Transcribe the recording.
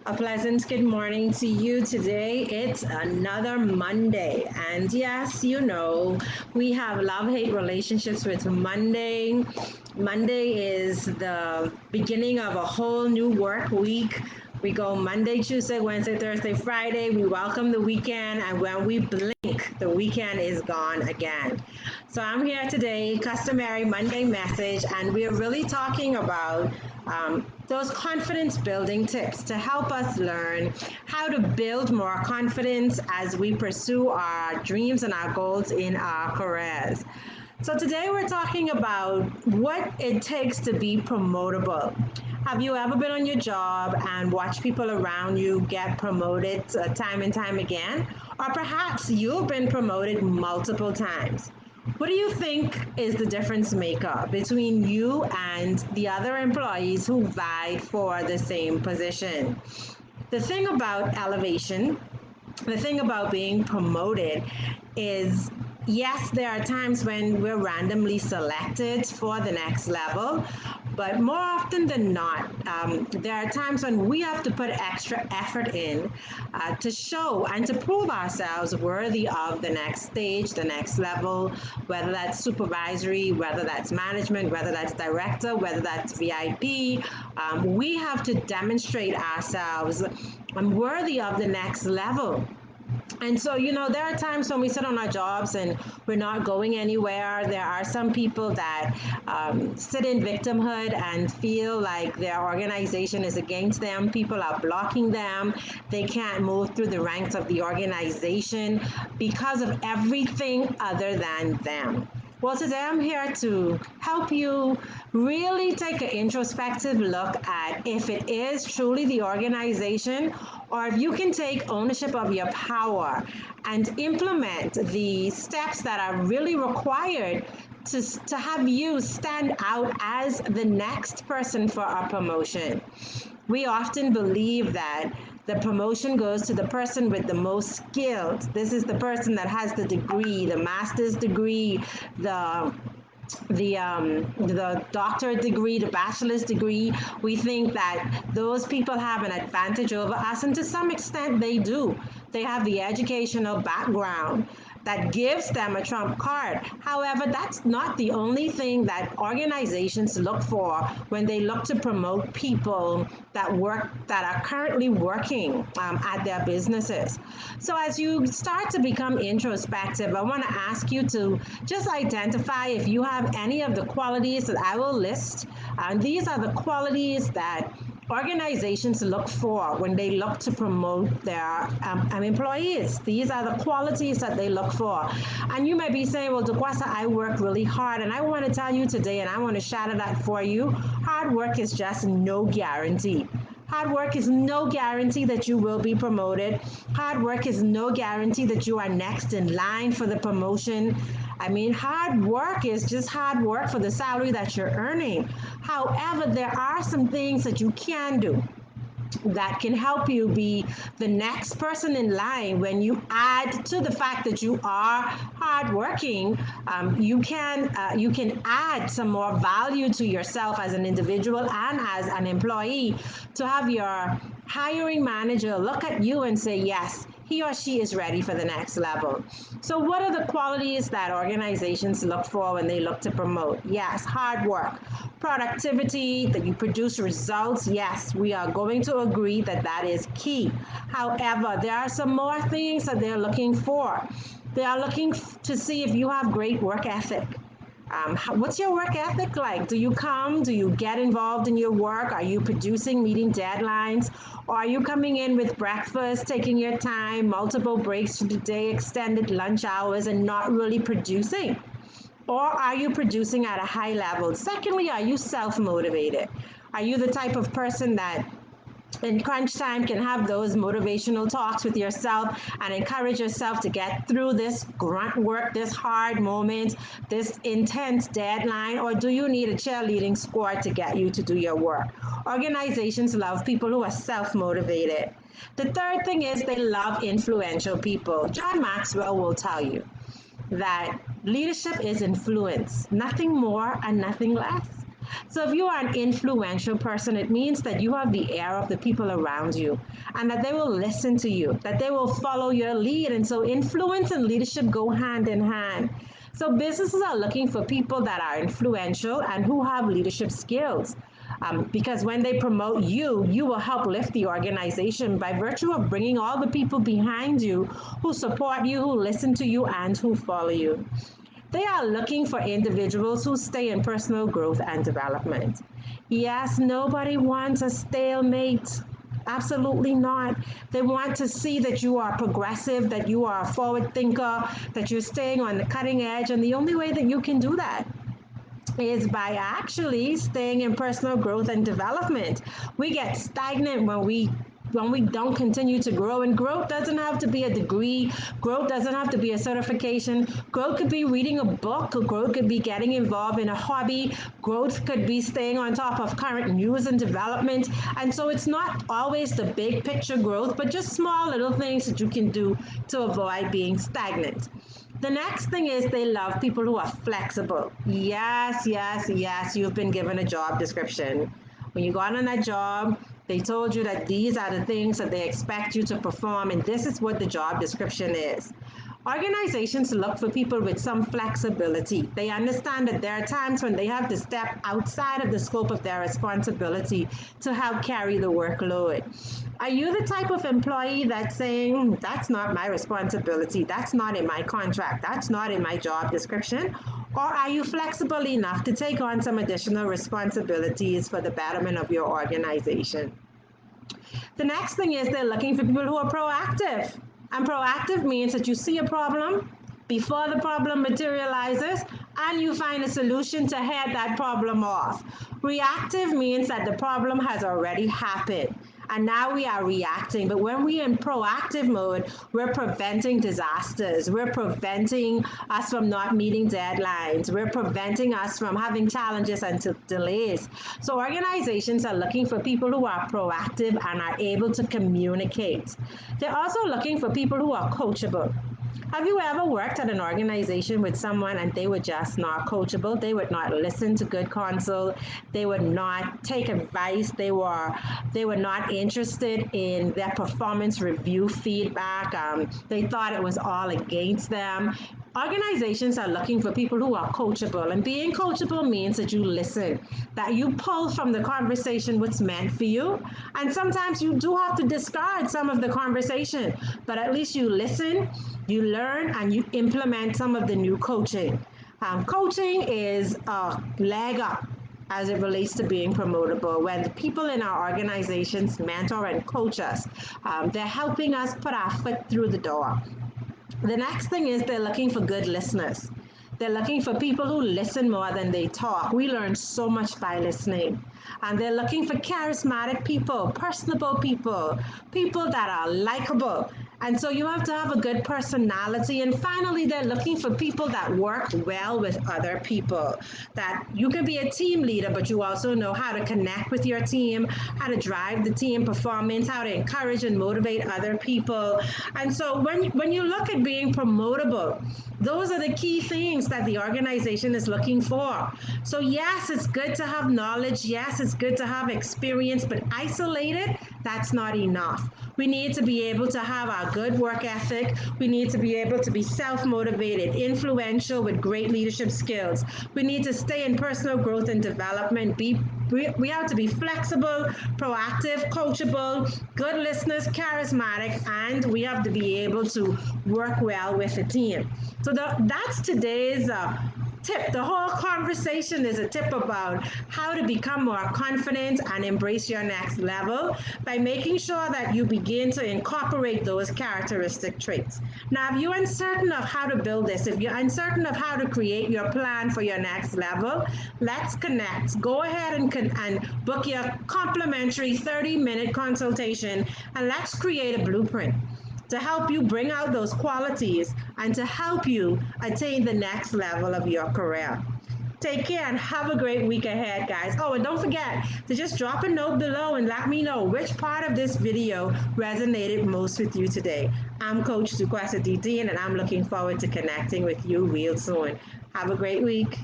A pleasant good morning to you today. It's another Monday. And yes, we have love hate relationships with Monday. Monday is the beginning of a whole new work week. We go Monday, Tuesday, Wednesday, Thursday, Friday. We welcome the weekend. And when we blink, the weekend is gone again. So I'm here today, customary Monday message, and we're really talking about those confidence building tips to help us learn how to build more confidence as we pursue our dreams and our goals in our careers. So, today we're talking about what it takes to be promotable. Have you ever been on your job and watched people around you get promoted time and time again? Or perhaps you've been promoted multiple times. What do you think is the difference maker between you and the other employees who vied for the same position? The thing about elevation, the thing about being promoted is yes, there are times when we're randomly selected for the next level, but more often than not, there are times when we have to put extra effort in to show and to prove ourselves worthy of the next stage, the next level, whether that's supervisory, whether that's management, whether that's director, whether that's VIP. We have to demonstrate ourselves worthy of the next level. And so, there are times when we sit on our jobs and we're not going anywhere. There are some people that sit in victimhood and feel like their organization is against them. People are blocking them. They can't move through the ranks of the organization because of everything other than them. Well, today I'm here to help you really take an introspective look at if it is truly the organization or if you can take ownership of your power and implement the steps that are really required to have you stand out as the next person for a promotion. We often believe that the promotion goes to the person with the most skills. This is the person that has the degree, the master's degree, the the doctorate degree, the bachelor's degree. We think that those people have an advantage over us, and to some extent they do. They have the educational background that gives them a trump card. However, that's not the only thing that organizations look for when they look to promote people that are currently working at their businesses. So as you start to become introspective, I want to ask you to just identify if you have any of the qualities that I will list. These are the qualities that organizations look for when they look to promote their employees. These are the qualities that they look for. And you may be saying, well, Dukwasa, I work really hard. And I want to tell you today, and I want to shatter that for you, hard work is just no guarantee. Hard work is no guarantee that you will be promoted. Hard work is no guarantee that you are next in line for the promotion. I mean, hard work is just hard work for the salary that you're earning. However, there are some things that you can do that can help you be the next person in line. When you add to the fact that you are hardworking, you can add some more value to yourself as an individual and as an employee to have your hiring manager look at you and say, yes, he or she is ready for the next level. So, what are the qualities that organizations look for when they look to promote? Yes, hard work, productivity, that you produce results. Yes, we are going to agree that that is key. However, there are some more things that they're looking for. They are looking to see if you have great work ethic. What's your work ethic like? Do you come? Do you get involved in your work? Are you producing, meeting deadlines? Or are you coming in with breakfast, taking your time, multiple breaks to the day, extended lunch hours, and not really producing? Or are you producing at a high level? Secondly, are you self motivated? Are you the type of person that in crunch time can have those motivational talks with yourself and encourage yourself to get through this grunt work, this hard moment, this intense deadline? Or do you need a cheerleading squad to get you to do your work? Organizations love people who are self motivated. The third thing is they love influential people. John Maxwell will tell you that leadership is influence, nothing more and nothing less. So if you are an influential person, it means that you have the ear of the people around you and that they will listen to you, that they will follow your lead. And so influence and leadership go hand in hand. So businesses are looking for people that are influential and who have leadership skills. Because when they promote you, you will help lift the organization by virtue of bringing all the people behind you who support you, who listen to you, and who follow you. They are looking for individuals who stay in personal growth and development. Yes, nobody wants a stalemate. Absolutely not. They want to see that you are progressive, that you are a forward thinker, that you're staying on the cutting edge. And the only way that you can do that is by actually staying in personal growth and development. We get stagnant when we don't continue to grow, and growth doesn't have to be a degree, growth doesn't have to be a certification. Growth could be reading a book, growth could be getting involved in a hobby, growth could be staying on top of current news and development. And so it's not always the big picture growth, but just small little things that you can do to avoid being stagnant. The next thing is they love people who are flexible. Yes, yes, yes, you've been given a job description. When you got on that job, they told you that these are the things that they expect you to perform, and this is what the job description is. Organizations look for people with some flexibility. They understand that there are times when they have to step outside of the scope of their responsibility to help carry the workload. Are you the type of employee that's saying, that's not my responsibility, that's not in my contract, that's not in my job description? Or are you flexible enough to take on some additional responsibilities for the betterment of your organization? The next thing is they're looking for people who are proactive. And proactive means that you see a problem before the problem materializes and you find a solution to head that problem off. Reactive means that the problem has already happened and now we are reacting. But when we're in proactive mode, we're preventing disasters. We're preventing us from not meeting deadlines. We're preventing us from having challenges and delays. So organizations are looking for people who are proactive and are able to communicate. They're also looking for people who are coachable. Have you ever worked at an organization with someone and they were just not coachable? They would not listen to good counsel. They would not take advice. They were not interested in their performance review feedback. They thought it was all against them. Organizations are looking for people who are coachable, and being coachable means that you listen, that you pull from the conversation what's meant for you. And sometimes you do have to discard some of the conversation, but at least you listen, you learn, and you implement some of the new coaching. Coaching is a leg up as it relates to being promotable. When the people in our organizations mentor and coach us, they're helping us put our foot through the door. The next thing is they're looking for good listeners. They're looking for people who listen more than they talk. We learn so much by listening. And they're looking for charismatic people, personable people, people that are likable. And so you have to have a good personality. And finally, they're looking for people that work well with other people. That you can be a team leader, but you also know how to connect with your team, how to drive the team performance, how to encourage and motivate other people. And so when you look at being promotable, those are the key things that the organization is looking for. So yes, it's good to have knowledge. Yes, it's good to have experience, but isolated, that's not enough. We need to be able to have our good work ethic. We need to be able to be self-motivated, influential with great leadership skills. We need to stay in personal growth and development. We have to be flexible, proactive, coachable, good listeners, charismatic, and we have to be able to work well with a team. So that's today's tip. The whole conversation is a tip about how to become more confident and embrace your next level by making sure that you begin to incorporate those characteristic traits. Now, if you're uncertain of how to build this, if you're uncertain of how to create your plan for your next level, let's connect. Go ahead and book your complimentary 30-minute consultation and let's create a blueprint to help you bring out those qualities and to help you attain the next level of your career. Take care and have a great week ahead, guys. Oh, and don't forget to just drop a note below and let me know which part of this video resonated most with you today. I'm Coach Dukwasa Dean, and I'm looking forward to connecting with you real soon. Have a great week.